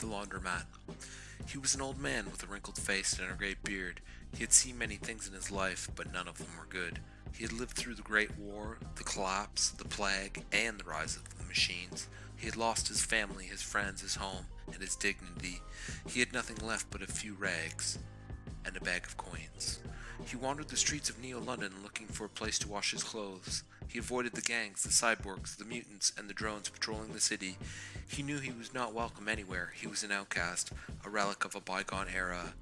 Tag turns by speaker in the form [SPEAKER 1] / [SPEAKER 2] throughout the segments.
[SPEAKER 1] The Laundromat. He was an old man with a wrinkled face and a grey beard. He had seen many things in his life, but none of them were good. He had lived through the Great War, the collapse, the plague, and the rise of the machines. He had lost his family, his friends, his home, and his dignity. He had nothing left but a few rags and a bag of coins. He wandered the streets of Neo-London looking for a place to wash his clothes. He avoided the gangs, the cyborgs, the mutants, and the drones patrolling the city. He knew he was not welcome anywhere. He was an outcast, a relic of a bygone era.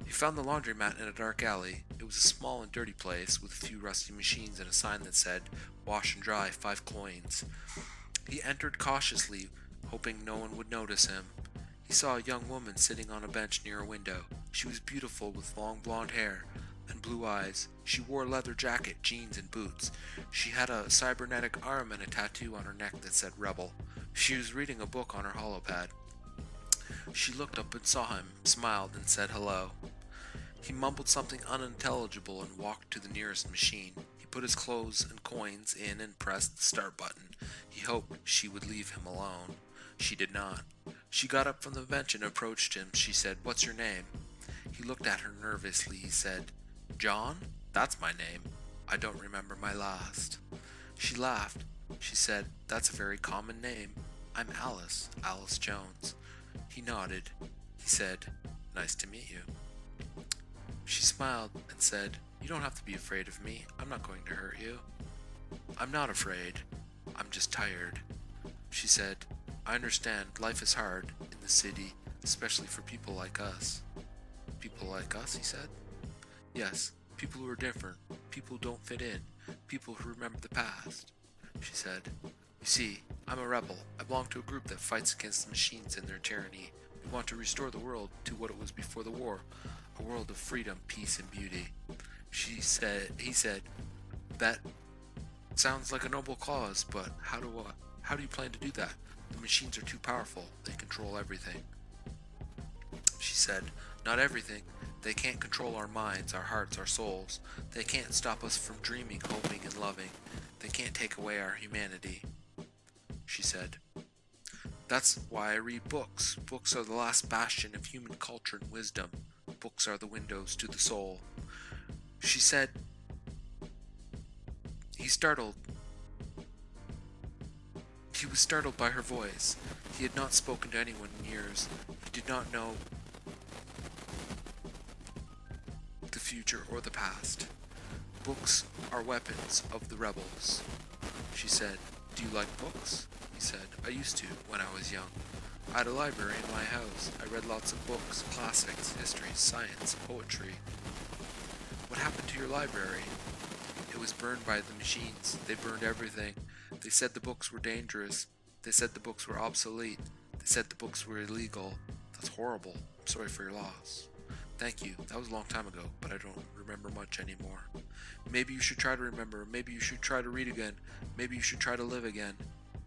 [SPEAKER 1] He found the laundromat in a dark alley. It was a small and dirty place with a few rusty machines and a sign that said, "Wash and dry, 5 coins." He entered cautiously, hoping no one would notice him. He saw a young woman sitting on a bench near a window. She was beautiful with long blonde hair and blue eyes. She wore a leather jacket, jeans, and boots. She had a cybernetic arm and a tattoo on her neck that said Rebel. She was reading a book on her holopad. She looked up and saw him, smiled, and said hello. He mumbled something unintelligible and walked to the nearest machine. He put his clothes and coins in and pressed the start button. He hoped she would leave him alone. She did not. She got up from the bench and approached him. She said, "What's your name?" He looked at her nervously. He said, "John? That's my name. I don't remember my last." She laughed. She said, "That's a very common name. I'm Alice Jones." He nodded. He said, "Nice to meet you." She smiled and said, "You don't have to be afraid of me. I'm not going to hurt you." "I'm not afraid. I'm just tired." She said, "I understand life is hard in the city, especially for people like us." "People like us?" he said. "Yes, people who are different, people who don't fit in, people who remember the past." She said, "You see, I'm a rebel. I belong to a group that fights against the machines and their tyranny. We want to restore the world to what it was before the war, a world of freedom, peace, and beauty." He said, "That sounds like a noble cause, but how do you plan to do that? The machines are too powerful. They control everything." She said, "Not everything. They can't control our minds, our hearts, our souls. They can't stop us from dreaming, hoping, and loving. They can't take away our humanity." She said, "That's why I read books. Books are the last bastion of human culture and wisdom. Books are the windows to the soul." She said, He was startled by her voice. He had not spoken to anyone in years. He did not know the future or the past. "Books are weapons of the rebels." She said, "Do you like books?" He said, "I used to, when I was young. I had a library in my house. I read lots of books, classics, history, science, poetry." "What happened to your library?" "It was burned by the machines. They burned everything. They said the books were dangerous. They said the books were obsolete. They said the books were illegal. That's horrible. I'm sorry for your loss." "Thank you. That was a long time ago, but I don't remember much anymore." "Maybe you should try to remember. Maybe you should try to read again. Maybe you should try to live again.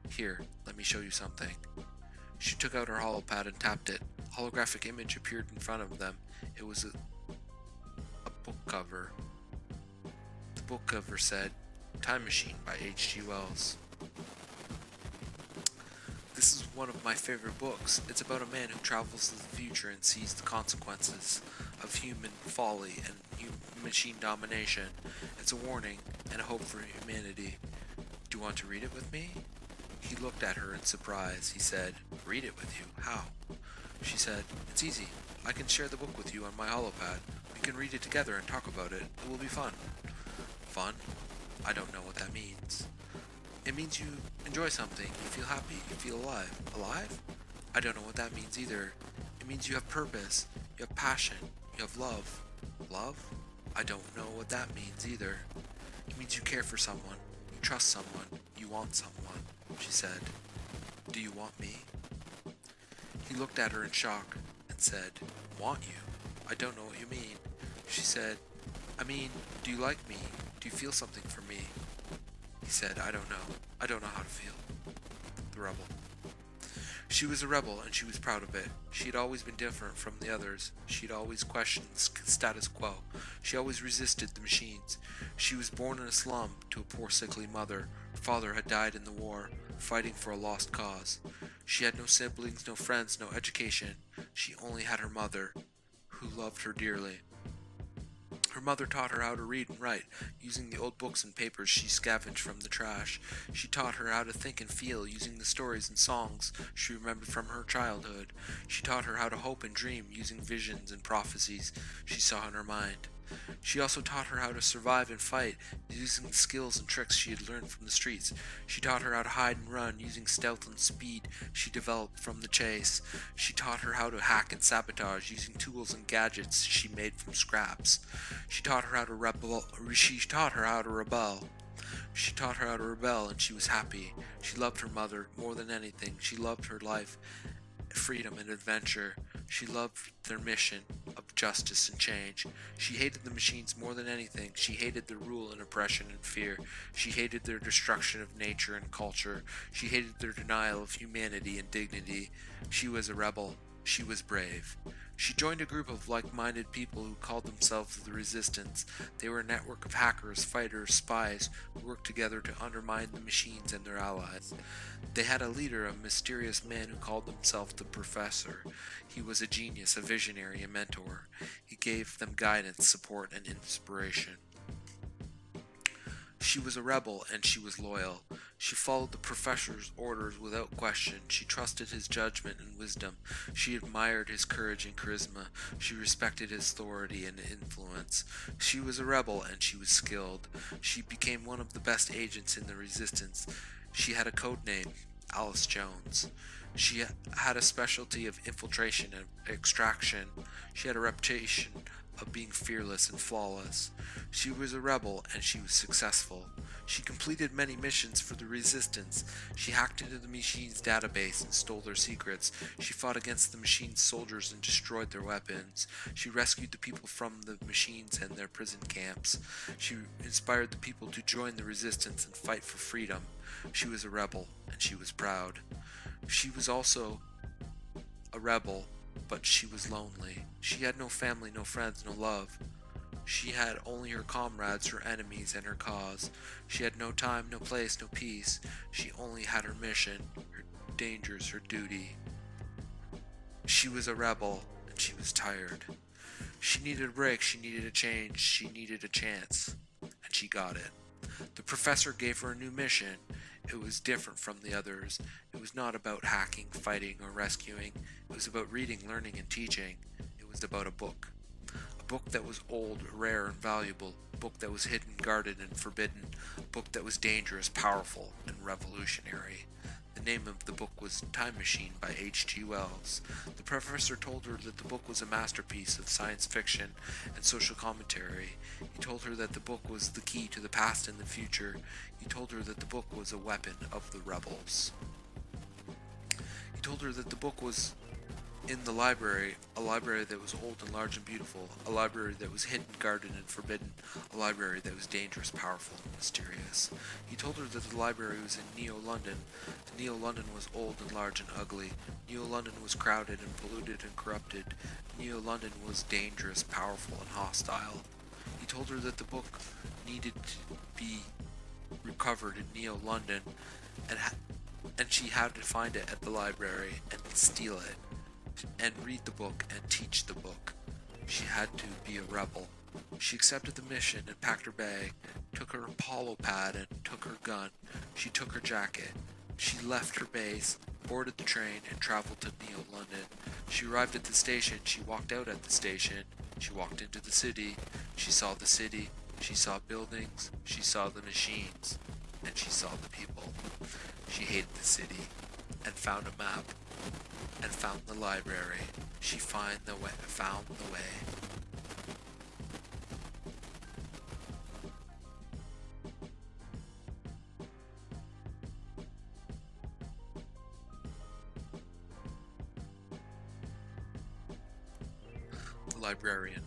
[SPEAKER 1] Here, let me show you something." She took out her holopad and tapped it. A holographic image appeared in front of them. It was a book cover. The book cover said, "Time Machine" by H.G. Wells. "This is one of my favorite books. It's about a man who travels to the future and sees the consequences of human folly and machine domination. It's a warning and a hope for humanity. Do you want to read it with me?" He looked at her in surprise. He said, "Read it with you? How?" She said, "It's easy. I can share the book with you on my holopad. We can read it together and talk about it. It will be fun." "Fun? I don't know what that means." "It means you enjoy something, you feel happy, you feel alive." "Alive? I don't know what that means either." "It means you have purpose, you have passion, you have love." "Love? I don't know what that means either." "It means you care for someone, you trust someone, you want someone." She said, "Do you want me?" He looked at her in shock and said, "Want you? I don't know what you mean." She said, "I mean, do you like me? Do you feel something for me?" He said, "I don't know. I don't know how to feel." The rebel. She was a rebel, and she was proud of it. She had always been different from the others. She had always questioned the status quo. She always resisted the machines. She was born in a slum to a poor sickly mother. Her father had died in the war, fighting for a lost cause. She had no siblings, no friends, no education. She only had her mother, who loved her dearly. Her mother taught her how to read and write, using the old books and papers she scavenged from the trash. She taught her how to think and feel, using the stories and songs she remembered from her childhood. She taught her how to hope and dream, using visions and prophecies she saw in her mind. She also taught her how to survive and fight, using the skills and tricks she had learned from the streets. She taught her how to hide and run, using stealth and speed she developed from the chase. She taught her how to hack and sabotage, using tools and gadgets she made from scraps. She taught her how to rebel. She taught her how to rebel. She taught her how to rebel, and she was happy. She loved her mother more than anything. She loved her life, freedom, and adventure. She loved their mission of justice and change. She hated the machines more than anything. She hated their rule and oppression and fear. She hated their destruction of nature and culture. She hated their denial of humanity and dignity. She was a rebel. She was brave. She joined a group of like-minded people who called themselves the Resistance. They were a network of hackers, fighters, spies who worked together to undermine the machines and their allies. They had a leader, a mysterious man who called himself the Professor. He was a genius, a visionary, a mentor. He gave them guidance, support, and inspiration. She was a rebel, and she was loyal. She followed the professor's orders without question. She trusted his judgment and wisdom. She admired his courage and charisma. She respected his authority and influence. She was a rebel, and she was skilled. She became one of the best agents in the Resistance. She had a code name, Alice Jones. She had a specialty of infiltration and extraction. She had a reputation of being fearless and flawless. She was a rebel, and she was successful. She completed many missions for the Resistance. She hacked into the machine's database and stole their secrets. She fought against the machine's soldiers and destroyed their weapons. She rescued the people from the machines and their prison camps. She inspired the people to join the Resistance and fight for freedom. She was a rebel, and she was proud. She was also a rebel, but she was lonely. She had no family, no friends, no love. She had only her comrades, her enemies, and her cause. She had no time, no place, no peace. She only had her mission, her dangers, her duty. She was a rebel, and she was tired. She needed a break, she needed a change, she needed a chance, and she got it. The professor gave her a new mission. It was different from the others. It was not about hacking, fighting, or rescuing. It was about reading, learning, and teaching. It was about a book. A book that was old, rare, and valuable. A book that was hidden, guarded, and forbidden. A book that was dangerous, powerful, and revolutionary. The name of the book was Time Machine by H.G. Wells. The professor told her that the book was a masterpiece of science fiction and social commentary. He told her that the book was the key to the past and the future. He told her that the book was a weapon of the rebels. He told her that the book was in the library, a library that was old and large and beautiful, a library that was hidden, guarded, and forbidden, a library that was dangerous, powerful, and mysterious. He told her that the library was in Neo-London. Neo-London was old and large and ugly. Neo-London was crowded and polluted and corrupted. Neo-London was dangerous, powerful, and hostile. He told her that the book needed to be recovered in Neo-London, and she had to find it at the library and steal it, and read the book and teach the book. She had to be a rebel. She accepted the mission and packed her bag, took her Apollo pad and took her gun. She took her jacket. She left her base, boarded the train, and traveled to Neo-London. She arrived at the station. She walked out at the station. She walked into the city. She saw the city. She saw buildings. She saw the machines. And she saw the people. She hated the city and found a map and found the library. She found the way. The librarian.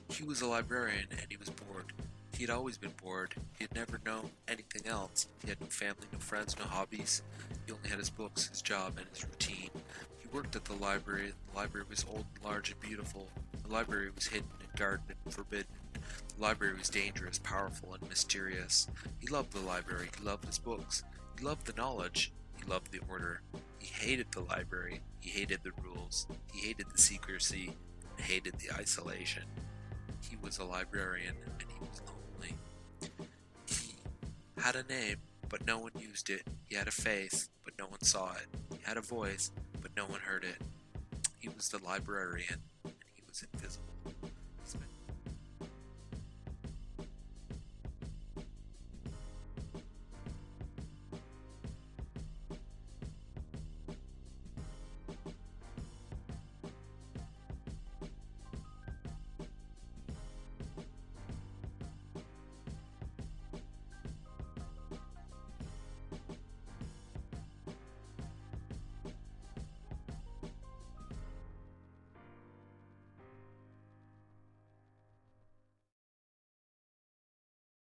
[SPEAKER 1] He was a librarian and he was bored. He had always been bored. He had never known anything else. He had no family, no friends, no hobbies. He only had his books, his job, and his routine. He worked at the library. The library was old and large and beautiful. The library was hidden and guarded and forbidden. The library was dangerous, powerful, and mysterious. He loved the library. He loved his books. He loved the knowledge. He loved the order. He hated the library. He hated the rules. He hated the secrecy. And hated the isolation. He was a librarian, and he was lonely. He had a name, but no one used it. He had a face, but no one saw it. He had a voice, but no one heard it. He was the librarian, and he was invisible.